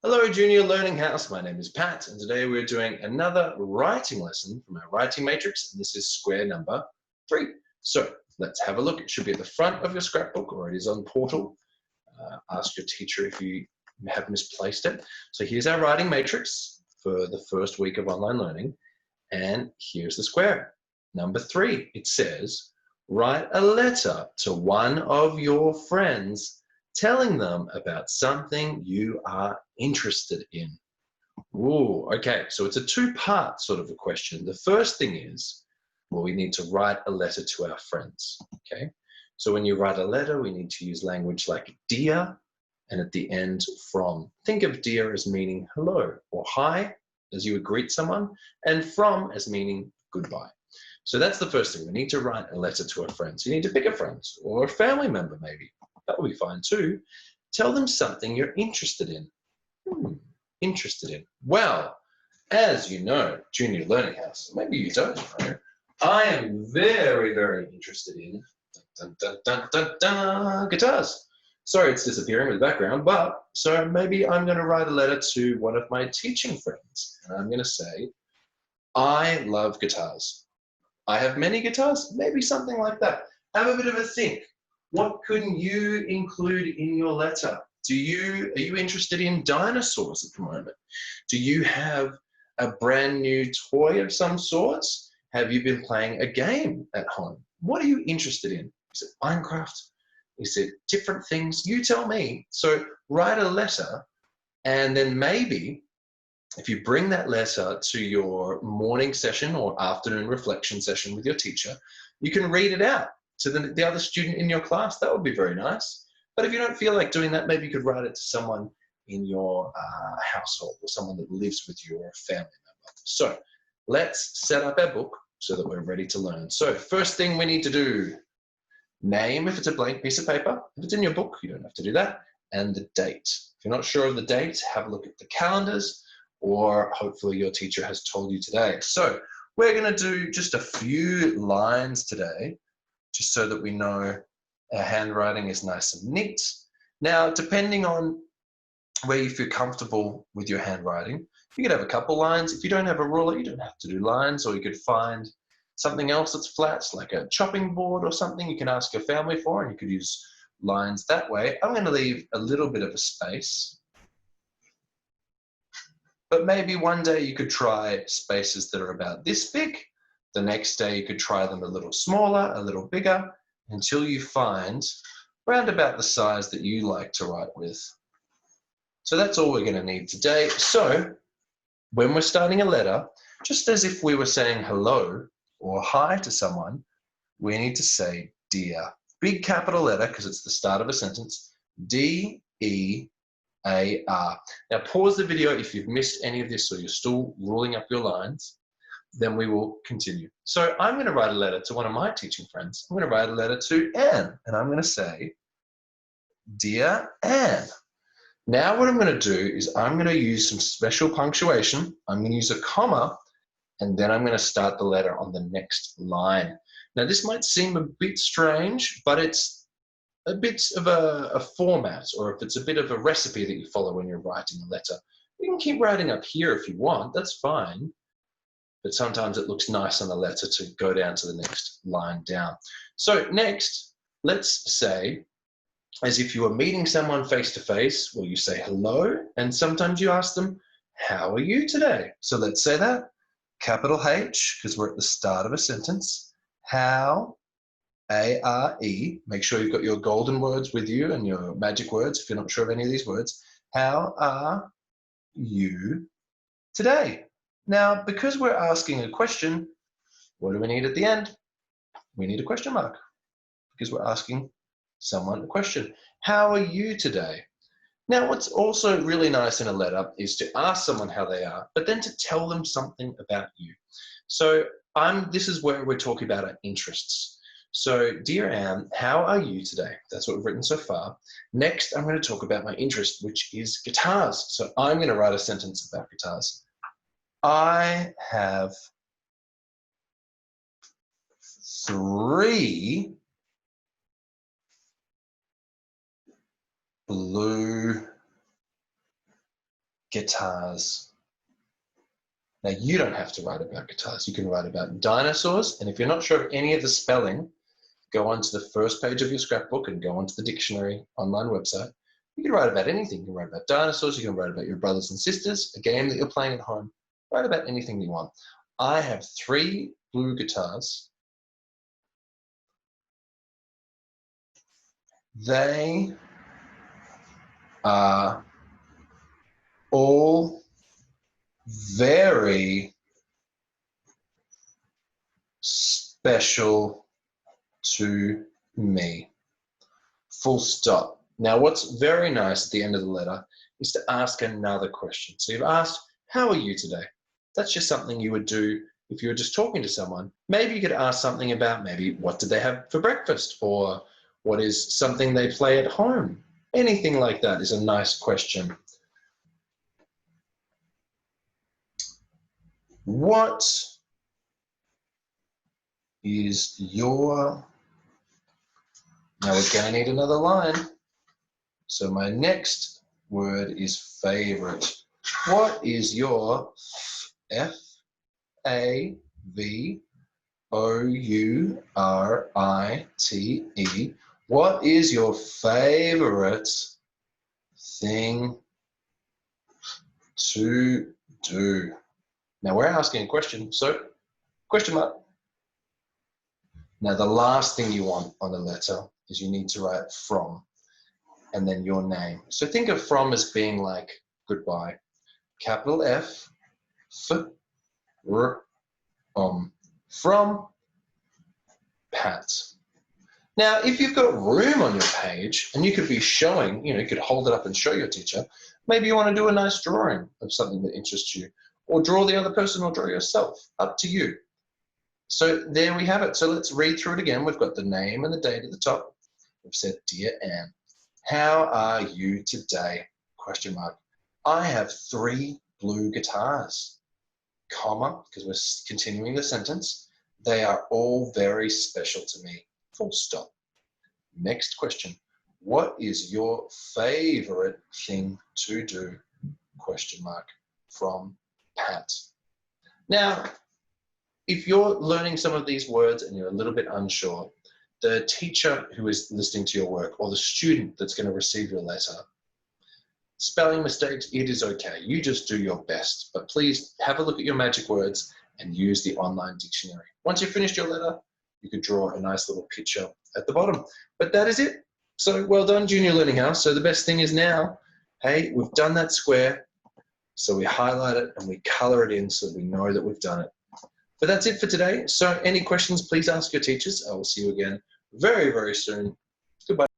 Hello, Junior Learning House. My name is Pat, and today we're doing another writing lesson from our writing matrix, and this is square number 3. So let's have a look. It should be at the front of your scrapbook, or it is on Portal. Ask your teacher if you have misplaced it. So here's our writing matrix for the first week of online learning, and here's the square. Number 3, it says, write a letter to one of your friends telling them about something you are interested in. Ooh, okay, so it's a two-part sort of a question. The first thing is, well, we need to write a letter to our friends, okay? So when you write a letter, we need to use language like dear, and at the end from. Think of dear as meaning hello, or hi, as you would greet someone, and from as meaning goodbye. So that's the first thing. We need to write a letter to our friends. You need to pick a friend, or a family member maybe. That will be fine too. Tell them something you're interested in. Interested in. Well, as you know, Junior Learning House, maybe you don't know, I am very, very interested in guitars. Sorry, it's disappearing with the background, but so maybe I'm going to write a letter to one of my teaching friends, and I'm going to say, I love guitars. I have many guitars, maybe something like that. Have a bit of a think. What couldn't you include in your letter? Are you interested in dinosaurs at the moment? Do you have a brand new toy of some sorts? Have you been playing a game at home? What are you interested in? Is it Minecraft? Is it different things? You tell me. So write a letter, and then maybe if you bring that letter to your morning session or afternoon reflection session with your teacher, you can read it out to the other student in your class. That would be very nice. But if you don't feel like doing that, maybe you could write it to someone in your household or someone that lives with you or a family member. So let's set up our book so that we're ready to learn. So first thing we need to do, name if it's a blank piece of paper. If it's in your book, you don't have to do that. And the date. If you're not sure of the date, have a look at the calendars, or hopefully your teacher has told you today. So we're going to do just a few lines today, just so that we know our handwriting is nice and neat. Now, depending on where you feel comfortable with your handwriting, you could have a couple lines. If you don't have a ruler, you don't have to do lines, or you could find something else that's flat, like a chopping board or something you can ask your family for, and you could use lines that way. I'm going to leave a little bit of a space. But maybe one day you could try spaces that are about this big. The next day you could try them a little smaller, a little bigger, until you find around about the size that you like to write with. So that's all we're going to need today. So when we're starting a letter, just as if we were saying hello or hi to someone, we need to say dear. Big capital letter, because it's the start of a sentence, D-E-A-R. Now pause the video if you've missed any of this or you're still ruling up your lines, then we will continue. So I'm going to write a letter to one of my teaching friends. I'm going to write a letter to Anne, and I'm going to say, Dear Anne. Now what I'm going to do is I'm going to use some special punctuation. I'm going to use a comma, and then I'm going to start the letter on the next line. Now this might seem a bit strange, but it's a bit of a format, or if it's a bit of a recipe that you follow when you're writing a letter. You can keep writing up here if you want, that's fine. But sometimes it looks nice on the letter to go down to the next line down. So next, let's say, as if you were meeting someone face to face, well, you say hello, and sometimes you ask them, how are you today? So let's say that, capital H, because we're at the start of a sentence, how, A-R-E, make sure you've got your golden words with you and your magic words if you're not sure of any of these words. How are you today? Now, because we're asking a question, what do we need at the end? We need a question mark, because we're asking someone a question. How are you today? Now, what's also really nice in a letter is to ask someone how they are, but then to tell them something about you. So this is where we're talking about our interests. So, dear Anne, how are you today? That's what we've written so far. Next, I'm going to talk about my interest, which is guitars. So I'm going to write a sentence about guitars. I have 3 blue guitars. Now, you don't have to write about guitars. You can write about dinosaurs. And if you're not sure of any of the spelling, go onto the first page of your scrapbook and go onto the dictionary online website. You can write about anything. You can write about dinosaurs. You can write about your brothers and sisters, a game that you're playing at home. Write about anything you want. I have 3 blue guitars. They are all very special to me. Full stop. Now, what's very nice at the end of the letter is to ask another question. So you've asked, how are you today? That's just something you would do if you were just talking to someone. Maybe you could ask something about maybe what did they have for breakfast, or what is something they play at home. Anything like that is a nice question. What is your... Now we're going to need another line. So my next word is favorite. What is your F-A-V-O-U-R-I-T-E? What is your favorite thing to do? Now we're asking a question, so question mark. Now the last thing you want on a letter is you need to write from and then your name. So think of from as being like goodbye. Capital F, R, from Pat. Now, if you've got room on your page and you could be showing, you could hold it up and show your teacher, maybe you want to do a nice drawing of something that interests you, or draw the other person or draw yourself, up to you. So there we have it. So let's read through it again. We've got the name and the date at the top. We've said, Dear Anne, how are you today? Question mark. I have 3 blue guitars, comma, because we're continuing the sentence. They are all very special to me. Full stop. Next question. What is your favorite thing to do? Question mark. From Pat. Now, if you're learning some of these words and you're a little bit unsure, the teacher who is listening to your work or the student that's going to receive your letter, spelling mistakes, it is okay. You just do your best. But please have a look at your magic words and use the online dictionary. Once you've finished your letter, you could draw a nice little picture at the bottom. But that is it. So well done, Junior Learning House. So the best thing is now, hey, we've done that square. So we highlight it and we color it in so we know that we've done it. But that's it for today. So any questions, please ask your teachers. I will see you again very, very soon. Goodbye.